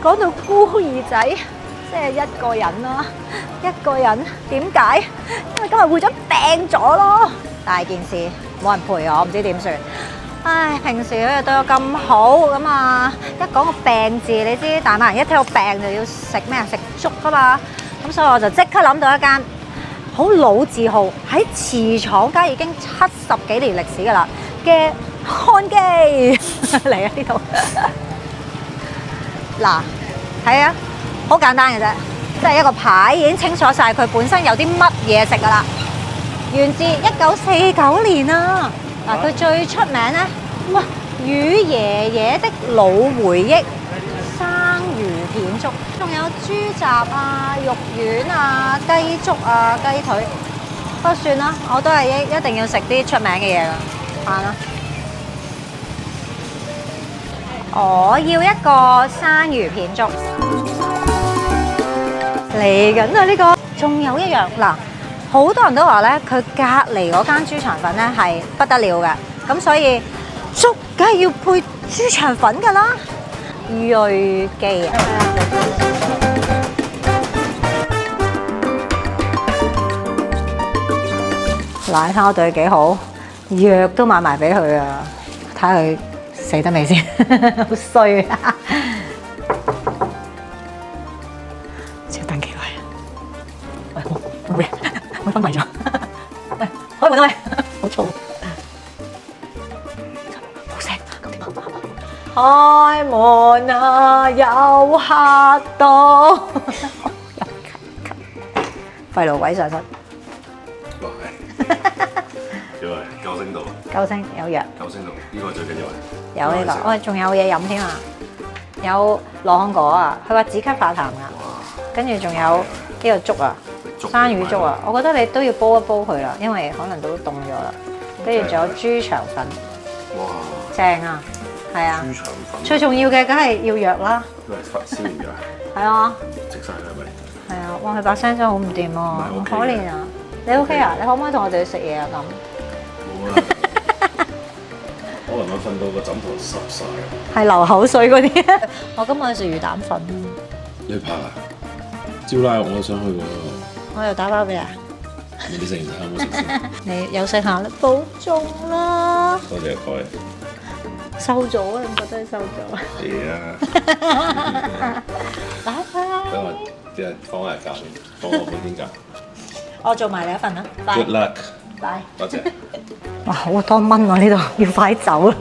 講到孤兒仔，即係一個人啦。一個人點解？因為今日會長病咗咯，大件事冇人陪我，唔知點算。唉，平時佢又對我咁好咁啊，一講個病字，你知大馬人一聽到病就要食咩啊？食粥噶嘛。咁所以我就即刻諗到一間好老字號喺茨廠街已經70幾年歷史噶啦嘅漢記嚟啊呢度。嗱，係啊，好簡單嘅啫，即係一個牌已經清楚晒佢本身有啲乜嘢食噶啦。源自1949年啊！嗱，佢最出名咧，哇！與爺爺的老回憶生魚片粥，仲有豬雜啊、肉丸啊、雞粥啊、雞腿。不過算啦，我都係一定要食啲出名嘅嘢㗎，飯啦。我要一個生魚片粥。嚟緊啊！呢個仲有一樣嗱。好多人都話咧，佢隔離嗰間豬腸粉咧係不得了嘅，咁所以粥梗係要配豬腸粉㗎啦。瑞記啊，奶烤對幾好，藥都買埋俾佢啊！睇下佢死得未先，好衰啊！要等幾耐啊？喂，我昏迷咗，開門啊喂，好嘈，冇聲，咁點啊？開門啊，有客到，廢老鬼上身，哇係，因為救星到，救星有藥，救星到，呢個最緊要係有呢個，喂，仲有嘢飲添啊，有羅漢果啊，佢話止咳化痰㗎，跟住仲有呢個粥啊。生魚粥啊，我覺得你都要煲一煲佢啦，因為可能都凍咗啦。跟住仲有豬腸粉，哇，正啊，係啊。豬腸粉最重要嘅梗係要藥啦。都係發燒㗎。係啊。食晒係咪？係啊，哇！佢把聲真係好唔掂啊，好可憐啊。你 OK 啊？你可唔可以同我哋去食嘢啊？咁。冇啊。可能我瞓到個枕頭濕晒。係流口水嗰啲。我今日去食魚蛋粉。你怕啊？招拉我都想去喎。我又打包俾你。你食完睇下有冇食先？你休息下啦，保重啦。多謝各位。瘦咗啊？你覺得你瘦咗啊？係啊。拜拜。等我啲人放下假先，放我半天假。我做埋你一份啦。 Good luck。拜。多謝。哇！好多蚊喎呢度，要快走啦。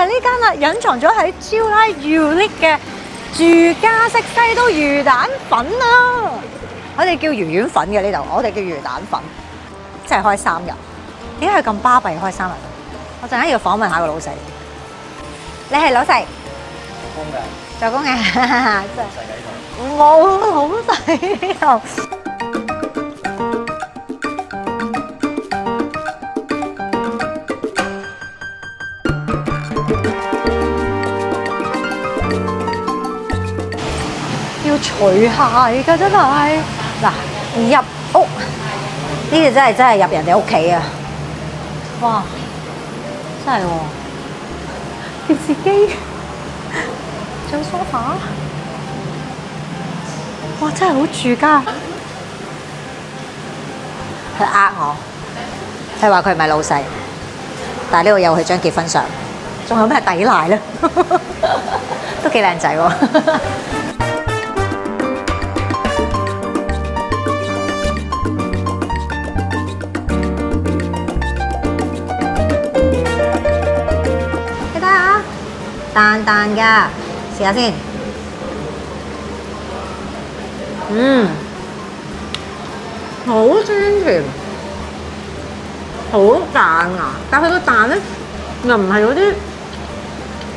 呢間啦，隱藏咗喺招拉 Unique 嘅住家式西都魚蛋粉啊！我哋叫魚丸粉嘅呢度，我哋叫魚蛋粉，即係開3日。點解佢咁巴閉開3日？我陣間要訪問下個老細。你係老細？做工嘅，真係冇老細呢度。除鞋㗎真係嗱，入屋呢個真係入人哋屋企啊！哇，真係喎，電視機，仲有梳化，哇，真係好住家。佢呃我，佢話佢唔係老細，但係呢度有佢張結婚相，仲有咩抵賴咧？都幾靚仔喎！淡淡㗎，試下先。好鮮甜，好彈啊！但係佢個蛋咧又唔係嗰啲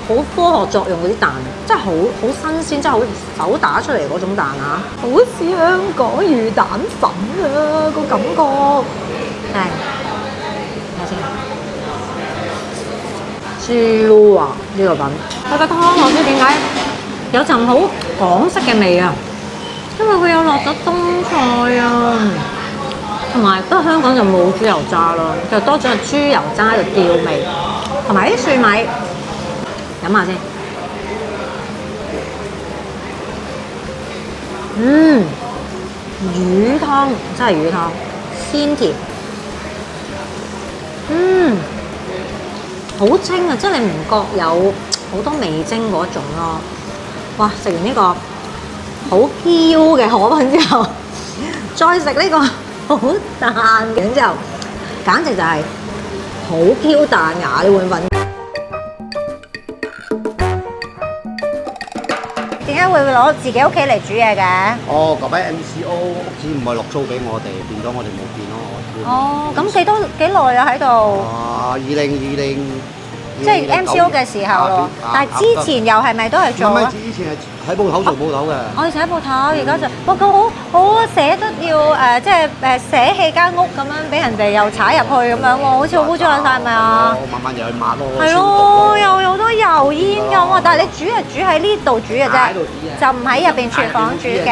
好科學作用嗰啲蛋，真係好新鮮，真係好手打出嚟嗰種蛋啊！好似香港魚蛋粉啊個感覺。係，睇先。豬嚕啊！呢個品，佢個湯我唔知點解有陣好港式嘅味啊，因為佢有落咗冬菜啊，同埋不過香港就冇豬油渣咯，就多咗豬油渣嘅調味，同埋啲蒜米，飲下先。魚湯真係魚湯，鮮甜。好清啊！即係你唔覺有好多味精嗰種咯。哇！食完呢個好飄嘅河粉之後，再食呢個好彈嘅之後，簡直就係好飄彈牙呢碗粉。點解會攞自己屋企嚟煮嘢嘅？哦，嗰位 MCO 屋企唔係落租俾我哋，變咗我哋冇變咯。哦，咁幾耐啊喺度？啊，2020，即係 MCO 嘅時候咯。但係之前又係咪都係做啊？之前係喺鋪頭做鋪頭嘅。我以前喺鋪頭，而家就哇佢好捨得要即係捨棄間屋咁樣，俾人哋又踩入去咁樣喎，好似好污糟曬，係咪啊？慢慢又去抹咯。係咯，又有好多油煙咁喎。但係你煮係煮喺呢度煮嘅啫，就唔喺入邊廚房煮嘅。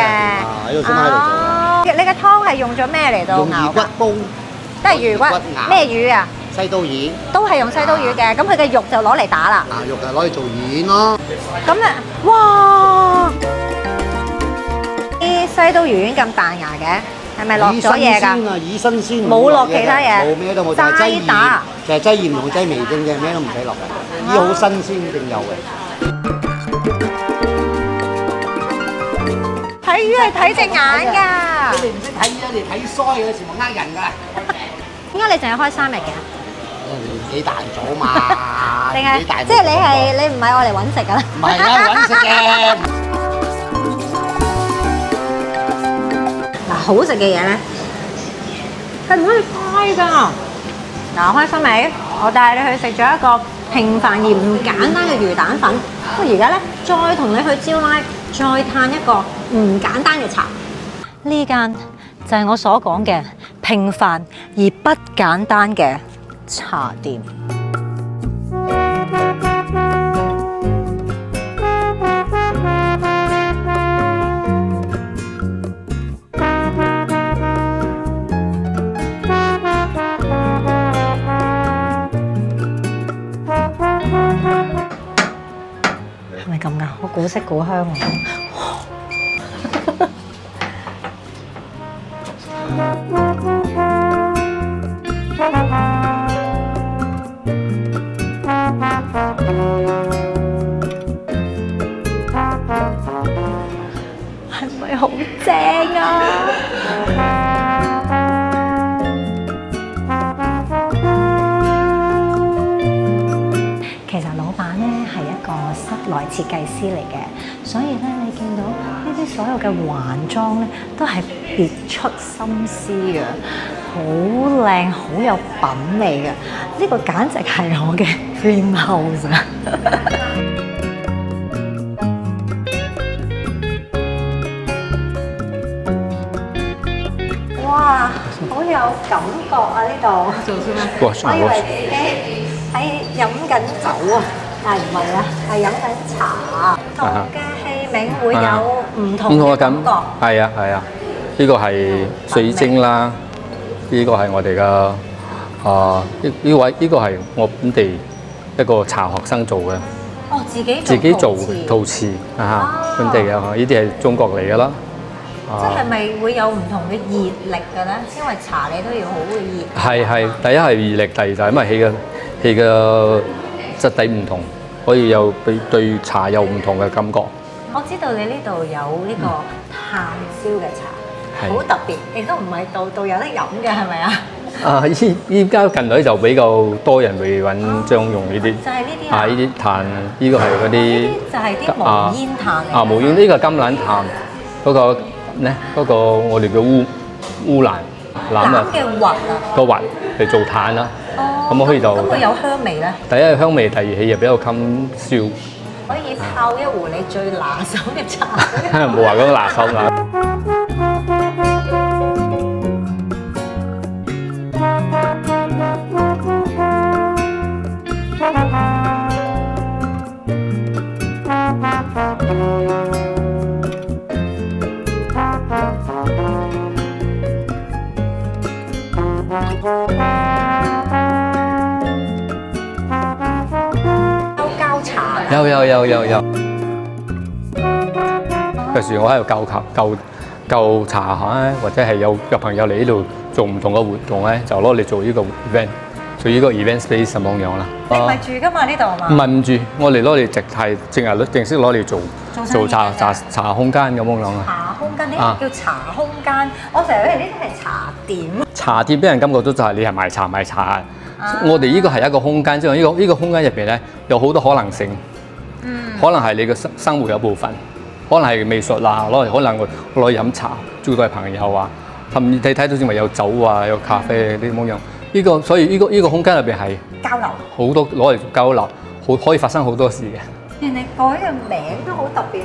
喺度先喺度做。你嘅湯係用咗咩嚟到用熬？魚骨煲。都係魚骨。咩魚啊？西刀魚。都係用西刀魚嘅，咁佢嘅肉就攞嚟打啦。肉就攞嚟做丸咯。咁啊，哇！啲西刀魚丸咁彈牙嘅，係咪落咗嘢㗎？以新鮮，冇落其他嘢，冇咩都冇，就係擠打，就係擠鹽同擠味精嘅，咩都唔使落嘅，呢好新鮮正有嘅。睇魚係睇隻眼㗎。你唔識睇魚，你睇腮嘅，全部呃人㗎。點解你淨係開3日嘅？年紀大咗嘛，定係即係你唔係愛嚟揾食㗎啦？唔係啦，揾食嘅。嗱，好食嘅嘢咧，係唔可以開㗎。嗱，開心未？我帶你去食咗一個平凡而唔簡單嘅魚蛋粉。咁而家咧，再同你去招拉，再嘆一個唔簡單嘅茶。呢間就係我所講嘅平凡而不簡單嘅茶店。係咪咁㗎？好古色古香喎！係咪好正啊？其實老闆咧係一個室內設計師嚟嘅，所以咧你見到呢啲所有嘅環裝咧都係別出心思嘅，好靚，好有品味嘅。呢個簡直係我嘅 dream house 啊！哇，好有感覺啊！呢度做先咩？我以為自己喺飲緊酒啊，但係唔係啊，係飲緊茶。唔同嘅器皿會有唔同嘅感覺。係啊係啊，呢個係水晶啦，呢個係我哋嘅呢個係我本地一個茶學生做嘅。哦，自己做陶瓷啊，本地嘅，呢啲係中國嚟嘅啦。即係咪會有唔同嘅熱力嘅咧？因為茶你都要好熱。係，第一係熱力，第二就係因為氣嘅質地唔同，可以有對茶有唔同嘅感覺。我知道你呢度有呢個炭燒嘅茶，好特別，亦都唔係度有得飲嘅，係咪啊？依家近來就比較多人會揾將用呢啲，就係呢啲啊，呢啲炭，呢個係嗰啲就係啲無煙炭嚟。無煙呢個甘藍炭，嗰個咧嗰個我哋叫烏蘭嘅核啊，個核嚟做炭啦。咁我可以就咁會有香味咧。第一係香味，第二氣又比較襟燒。可以泡一壺你最拿手嘅茶。冇話嗰個拿手㗎。有。有時我喺度教茶下或者係有朋友嚟呢度做唔同嘅活動咧，就攞嚟做呢個 event， 做呢個 event space 咁樣樣啦。你唔係住㗎嘛呢度係嘛？唔係唔住，我哋攞嚟正式攞嚟做茶空間咁樣樣啊。茶空間呢個叫茶空間，我成日以為呢啲係茶店。茶店俾人感覺到就係你係賣茶。我哋呢個係一個空間，即係呢個空間入邊咧有好多可能性。可能係你嘅生活有部分，可能係美術啦，可能攞嚟飲茶，招待朋友啊。你睇到先話有酒啊，有咖啡呢咁樣。所以呢個空間入邊係交流，好多攞嚟交流，可以發生好多事嘅。原來改嘅名都好特別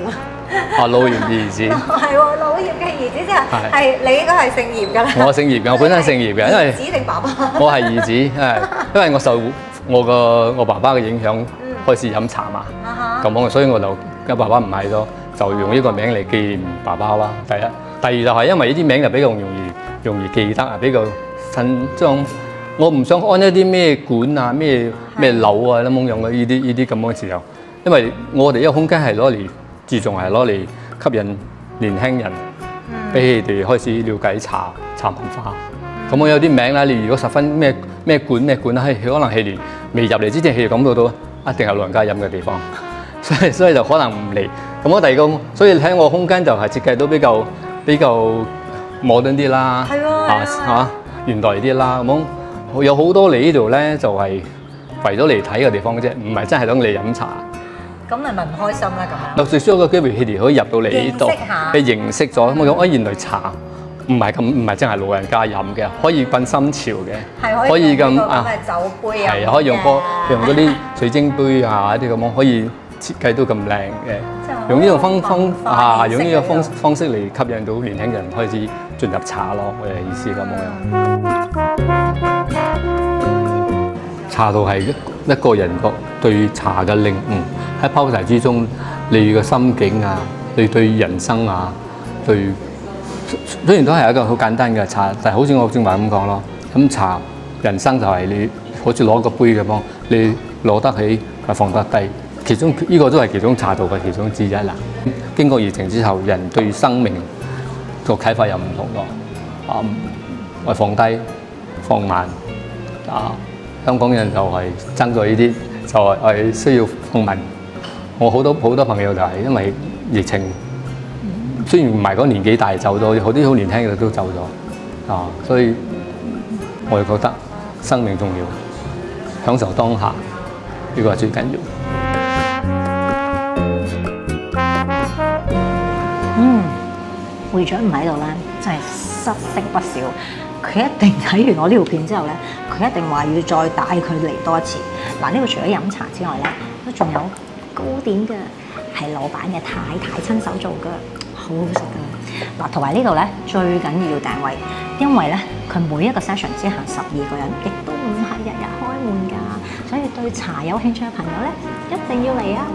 啊！老葉嘅兒子係喎，老葉嘅兒子即係你應該係姓葉㗎啦。我姓葉嘅，我本身姓葉嘅，因為兒子定爸爸？我係兒子，因為我受我爸爸嘅影響開始飲茶嘛，咁所以我就跟爸爸唔係咗，就用呢個名嚟紀念爸爸啦。第一，第二就係因為呢啲名就比較容易記得啊，比較將我唔想安一啲咩館啊、咩樓啊咁樣嘅呢啲咁嘅時候，因為我哋呢個空間係攞嚟注重係攞嚟吸引年輕人，俾佢哋開始了解茶文化。咁我有啲名啦，你如果十分咩館啦，可能係連未入嚟之前，佢哋感覺到一定係老人家飲嘅地方，所以就可能唔嚟。咁我第二個，所以睇我空間就係設計到比較摩登啲啦，現代啲啦。咁有好多嚟呢度咧，就係為咗嚟睇嘅地方啫，唔係真係等你飲茶。咁你咪唔開心啦咁樣。有最少個機會，佢哋可以入到嚟呢度，你認識咗。咁我講原來茶唔係真係老人家飲嘅，可以瞓新潮嘅，可以咁酒杯啊，係可以用嗰啲水晶杯啊啲咁樣，可以設計到咁靚嘅。用呢種用呢個方式嚟吸引到年輕人開始進入茶咯，我嘅意思咁樣。茶道係一個人對茶嘅領悟，喺泡茶之中，你嘅心境啊，你對人生啊，雖然都係一個好簡單嘅茶，但係好似我正話咁講咯。咁茶人生就係你好似攞個杯咁樣，你攞得起咪放得低，其中呢個都係其中茶道嘅其中之一啦。經過疫情之後，人對生命個啟發又唔同咗，我放低放慢香港人就係爭咗呢啲，就係需要放慢。我好多朋友就係因為疫情，雖然唔係講年紀大走咗，好啲好年輕嘅都走咗所以我就覺得生命重要，享受當下呢個係最緊要。會長唔喺度咧，真係失色不少。佢一定睇完我呢條片之後咧，佢一定話要再帶佢嚟多一次。嗱，呢個除咗飲茶之外咧，都仲有糕點嘅，係老闆嘅太太親手做嘅，好好食㗎。嗱，同埋呢度咧最緊要訂位，因為咧佢每一個 session 只限12個人，亦都唔係日日開門㗎，所以對茶有興趣嘅朋友咧一定要嚟啊！